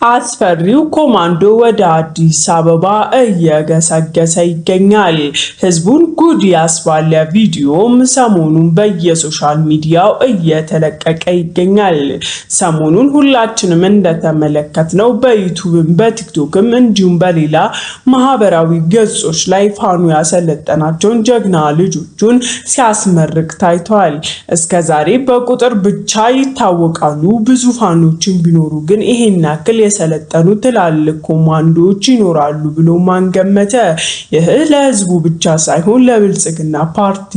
አስፈሪው ኮማንዶ ወደ አዲስ አበባ እየገሰገሰ ይገኛል። ህዝቡን ጉድ ያስባለ ቪዲዮም ሰሞኑን በየሶሻል ሚዲያው እየተለቀቀ ይገኛል። ሰሞኑን ሁላችንም እንደተመለከትነው በዩቲዩብም በቲክቶክም እንዲሁም በሌላ ማህበራዊ ገጾች ላይ ፋኖ ያሰለጠናቸውን ጀግና ልጆቹን ሲያስመርቅ ታይቷል። እስከዛሬ በቁጥር ብቻ ይታወቃሉ ብዙ ፋኖችን ቢኖሩ ግን ይሄን ያክል የሰለጠኑ ትላልቅ ኮማንዶዎች ይኖራሉ ብሎ ማን ገመተ? ይህ ለህዝቡ ብቻ ሳይሆን ለብልጽግና ፓርቲ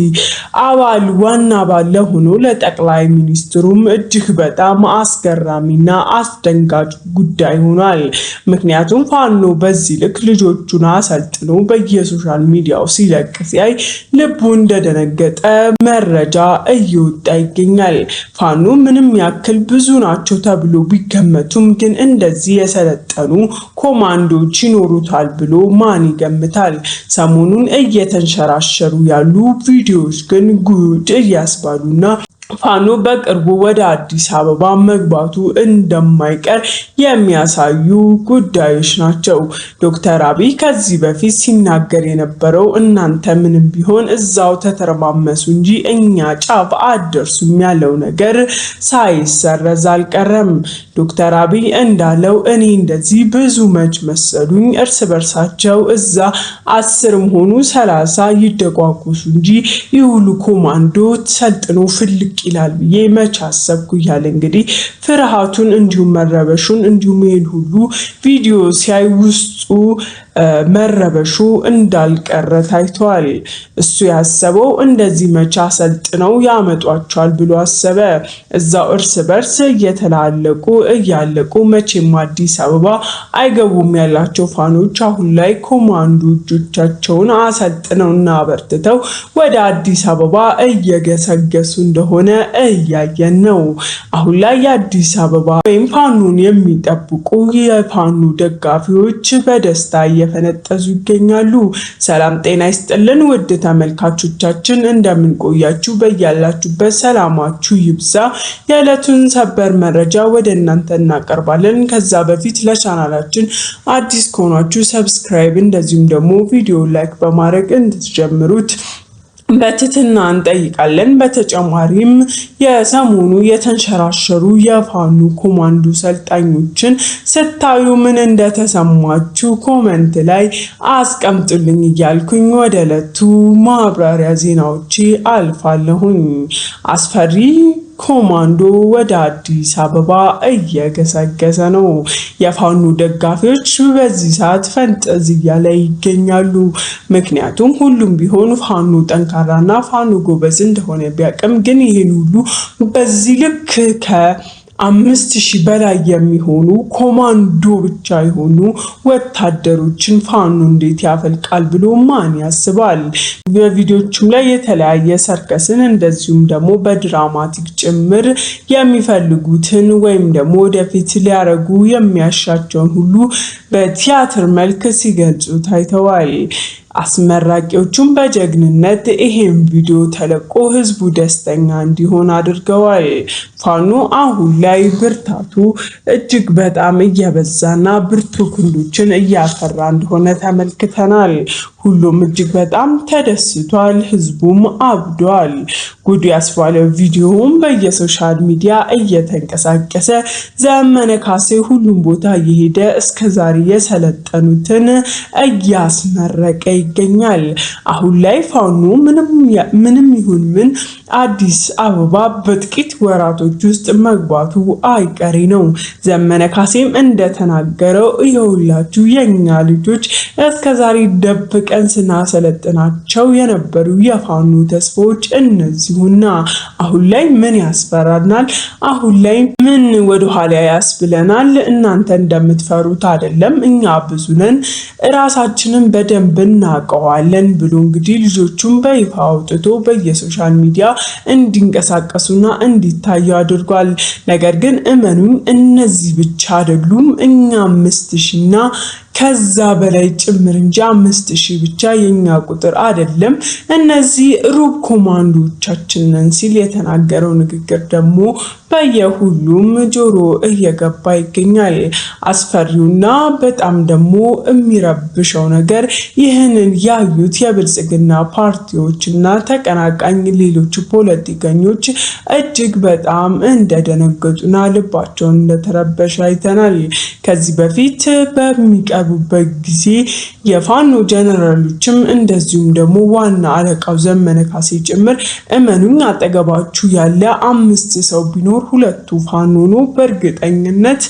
አባል ዋና ባለ ሆኖ ለጠቅላይ ሚኒስትሩም እጅግ በጣም አስገራሚና አስደንጋጭ ጉዳይ ሆኗል። ምክንያቱም ፋኖ በዚህ ልክ ልጆቹን አሰልጥኖ በየሶሻል ሚዲያው ሲለቅ ሲያይ ልቡ እንደደነገጠ መረጃ እየወጣ ይገኛል። ፋኖ ምንም ያክል ብዙ ናቸው ተብሎ ቢገመቱም ግን እንደዚህ የሰለጠኑ ኮማንዶዎች ይኖሩታል ብሎ ማን ይገምታል? ሰሞኑን እየተንሸራሸሩ ያሉ ቪዲዮዎች ግን ጉድ እያስባሉና ፋኖ በቅርቡ ወደ አዲስ አበባ መግባቱ እንደማይቀር የሚያሳዩ ጉዳዮች ናቸው። ዶክተር አብይ ከዚህ በፊት ሲናገር የነበረው እናንተ ምንም ቢሆን እዛው ተተረማመሱ እንጂ እኛ ጫፍ አደርሱም ያለው ነገር ሳይሰረዝ አልቀረም። ዶክተር አብይ እንዳለው እኔ እንደዚህ ብዙ መች መሰሉኝ፣ እርስ በርሳቸው እዛ 10 ሆኑ 30 ይደቋቁሱ እንጂ ይሁሉ ኮማንዶ ሰልጥኖ ፍልቅ ይላል ብዬ መች አሰብኩ እያለ እንግዲህ ፍርሃቱን እንዲሁም መረበሹን እንዲሁም ይሄን ሁሉ ቪዲዮ ሲያይ ውስጡ መረበሹ እንዳልቀረ ታይቷል። እሱ ያሰበው እንደዚህ መቻ ሰልጥነው ያመጧቸዋል ብሎ አሰበ። እዛው እርስ በርስ እየተላለቁ እያለቁ መቼም አዲስ አበባ አይገቡም ያላቸው ፋኖች አሁን ላይ ኮማንዶዎቻቸውን አሰልጥነውና አበርትተው ወደ አዲስ አበባ እየገሰገሱ እንደሆነ እያየን ነው። አሁን ላይ የአዲስ አበባ ወይም ፋኖን የሚጠብቁ የፋኖ ደጋፊዎች በደስታ እየፈነጠዙ ይገኛሉ። ሰላም ጤና ይስጥልን ውድ ተመልካቾቻችን እንደምን ቆያችሁ? በያላችሁበት ሰላማችሁ ይብዛ። የዕለቱን ሰበር መረጃ ወደ እናንተ እናቀርባለን። ከዛ በፊት ለቻናላችን አዲስ ከሆናችሁ ሰብስክራይብ እንደዚሁም ደግሞ ቪዲዮ ላይክ በማድረግ እንድትጀምሩት በትህትና እንጠይቃለን። በተጨማሪም የሰሞኑ የተንሸራሸሩ የፋኖ ኮማንዶ ሰልጣኞችን ስታዩ ምን እንደተሰማችሁ ኮሜንት ላይ አስቀምጡልኝ እያልኩኝ ወደ ዕለቱ ማብራሪያ ዜናዎቼ አልፋለሁኝ። አስፈሪ ኮማንዶ ወደ አዲስ አበባ እየገሰገሰ ነው። የፋኖ ደጋፊዎች በዚህ ሰዓት ፈንጠዝያ ላይ ይገኛሉ። ምክንያቱም ሁሉም ቢሆን ፋኖ ጠንካራና ፋኖ ጎበዝ እንደሆነ ቢያቅም ግን ይሄን ሁሉ በዚህ ልክ ከ5000 በላይ የሚሆኑ ኮማንዶ ብቻ የሆኑ ወታደሮችን ፋኖ እንዴት ያፈልቃል ብሎ ማን ያስባል? በቪዲዮቹም ላይ የተለያየ ሰርከስን እንደዚሁም ደግሞ በድራማቲክ ጭምር የሚፈልጉትን ወይም ደግሞ ወደፊት ሊያረጉ የሚያሻቸውን ሁሉ በቲያትር መልክ ሲገልጹ ታይተዋል። አስመራቂዎቹም በጀግንነት ይሄን ቪዲዮ ተለቆ ህዝቡ ደስተኛ እንዲሆን አድርገዋል። ፋኖ አሁን ላይ ብርታቱ እጅግ በጣም እየበዛና ብርቱ ክንዶችን እያፈራ እንደሆነ ተመልክተናል። ሁሉም እጅግ በጣም ተደስቷል። ህዝቡም አብዷል። ጉድ ያስባለው ቪዲዮውም በየሶሻል ሚዲያ እየተንቀሳቀሰ ዘመነ ካሴ ሁሉም ቦታ እየሄደ እስከዛሬ የሰለጠኑትን እያስመረቀ ይገኛል። አሁን ላይ ፋኖ ምንም ይሁን ምን አዲስ አበባ በጥቂት ወራቶች ውስጥ መግባቱ አይቀሬ ነው። ዘመነ ካሴም እንደተናገረው ይኸውላችሁ የኛ ልጆች እስከዛሬ ደብቀን ስናሰለጥናቸው የነበሩ የፋኖ ተስፋዎች እነዚሁና አሁን ላይ ምን ያስፈራናል? አሁን ላይ ምን ወደ ኋላ ያስብለናል? እናንተ እንደምትፈሩት አይደለም፣ እኛ ብዙ ነን፣ ራሳችንን በደንብ እናውቀዋለን ብሎ እንግዲህ ልጆቹን በይፋ አውጥቶ በየሶሻል ሚዲያ እንዲንቀሳቀሱና እንዲታዩ አድርጓል። ነገር ግን እመኑን እነዚህ ብቻ አይደሉም። እኛ 5000ና ከዛ በላይ ጭምር እንጂ 5000 ብቻ የኛ ቁጥር አይደለም እነዚህ ሩብ ኮማንዶቻችንን ሲል የተናገረው ንግግር ደግሞ በየሁሉም ጆሮ እየገባ ይገኛል። አስፈሪውና በጣም ደግሞ የሚረብሸው ነገር ይህንን ያዩት የብልጽግና ፓርቲዎችና ተቀናቃኝ ሌሎች ፖለቲከኞች እጅግ በጣም እንደደነገጡና ልባቸውን እንደተረበሸ አይተናል። ከዚህ በፊት በሚቀርቡበት ጊዜ የፋኖ ጀነራሎችም እንደዚሁም ደግሞ ዋና አለቃው ዘመነ ካሴ ጭምር እመኑኝ አጠገባችሁ ያለ 5 ሰው ቢኖር 2ቱ ፋኖ ነው በእርግጠኝነት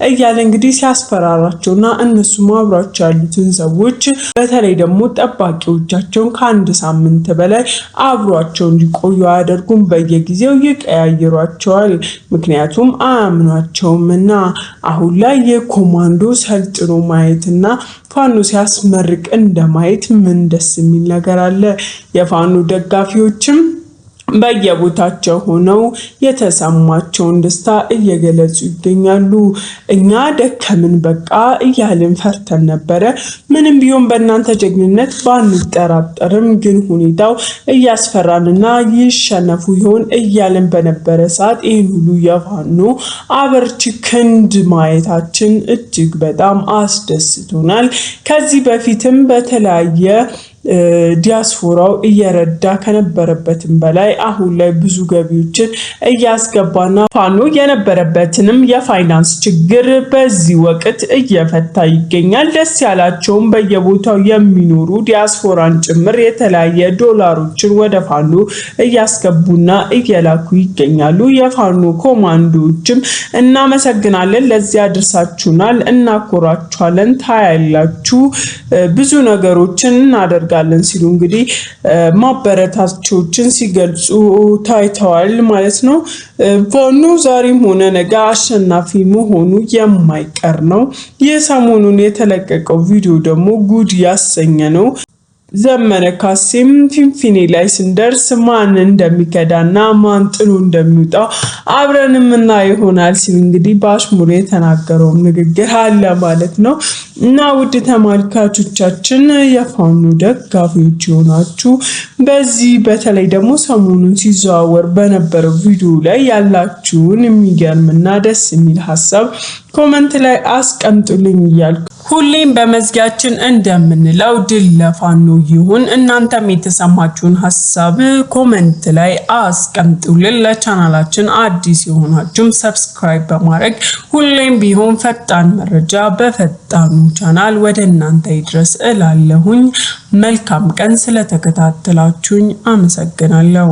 እያለ እንግዲህ ሲያስፈራራቸውና እነሱ ማብራቸው ያሉትን ሰዎች በተለይ ደግሞ ጠባቂዎቻቸውን ከአንድ ሳምንት በላይ አብሯቸው እንዲቆዩ አያደርጉም። በየጊዜው ይቀያይሯቸዋል። ምክንያቱም አያምኗቸውምና አሁን ላይ የኮማንዶ ሰልጥኖ ማየትና ፋኖ ሲያስመርቅ እንደማየት ምን ደስ የሚል ነገር አለ። የፋኖ ደጋፊዎችም በየቦታቸው ሆነው የተሰማቸውን ደስታ እየገለጹ ይገኛሉ። እኛ ደከምን በቃ እያልን ፈርተን ነበረ። ምንም ቢሆን በእናንተ ጀግንነት ባንጠራጠርም ግን ሁኔታው እያስፈራንና ይሸነፉ ይሆን እያልን በነበረ ሰዓት ይህን ሁሉ የፋኖ አበርቺ ክንድ ማየታችን እጅግ በጣም አስደስቶናል። ከዚህ በፊትም በተለያየ ዲያስፖራው እየረዳ ከነበረበትም በላይ አሁን ላይ ብዙ ገቢዎችን እያስገባና ፋኖ የነበረበትንም የፋይናንስ ችግር በዚህ ወቅት እየፈታ ይገኛል። ደስ ያላቸውም በየቦታው የሚኖሩ ዲያስፖራን ጭምር የተለያየ ዶላሮችን ወደ ፋኖ እያስገቡና እየላኩ ይገኛሉ። የፋኖ ኮማንዶዎችም እናመሰግናለን፣ ለዚያ አድርሳችሁናል፣ እናኮራችኋለን፣ ታያላችሁ፣ ብዙ ነገሮችን እናደርጋለን ሲሉ እንግዲህ ማበረታቻዎችን ሲገልጹ ታይተዋል ማለት ነው። ፋኖ ዛሬም ሆነ ነገ አሸናፊ መሆኑ የማይቀር ነው። የሰሞኑን የተለቀቀው ቪዲዮ ደግሞ ጉድ ያሰኘ ነው። ዘመነ ካሴም ፊንፊኔ ላይ ስንደርስ ማን እንደሚከዳና ማን ጥሎ እንደሚወጣ አብረንም እና ይሆናል ሲል እንግዲህ በአሽሙር የተናገረው ንግግር አለ ማለት ነው። እና ውድ ተመልካቾቻችን የፋኖ ደጋፊዎች ሆናችሁ በዚህ በተለይ ደግሞ ሰሞኑን ሲዘዋወር በነበረው ቪዲዮ ላይ ያላችሁን የሚገርምና ደስ የሚል ሐሳብ ኮሜንት ላይ አስቀምጡልኝ እያልኩ ሁሌም በመዝጊያችን እንደምንለው ድል ለፋኖ ይሁን። እናንተም የተሰማችሁን ሐሳብ ኮሜንት ላይ አስቀምጡልን። ለቻናላችን አዲስ የሆናችሁም ሰብስክራይብ በማድረግ ሁሌም ቢሆን ፈጣን መረጃ በፈጣኑ ቻናል ወደ እናንተ ይድረስ እላለሁኝ። መልካም ቀን። ስለተከታተላችሁኝ አመሰግናለሁ።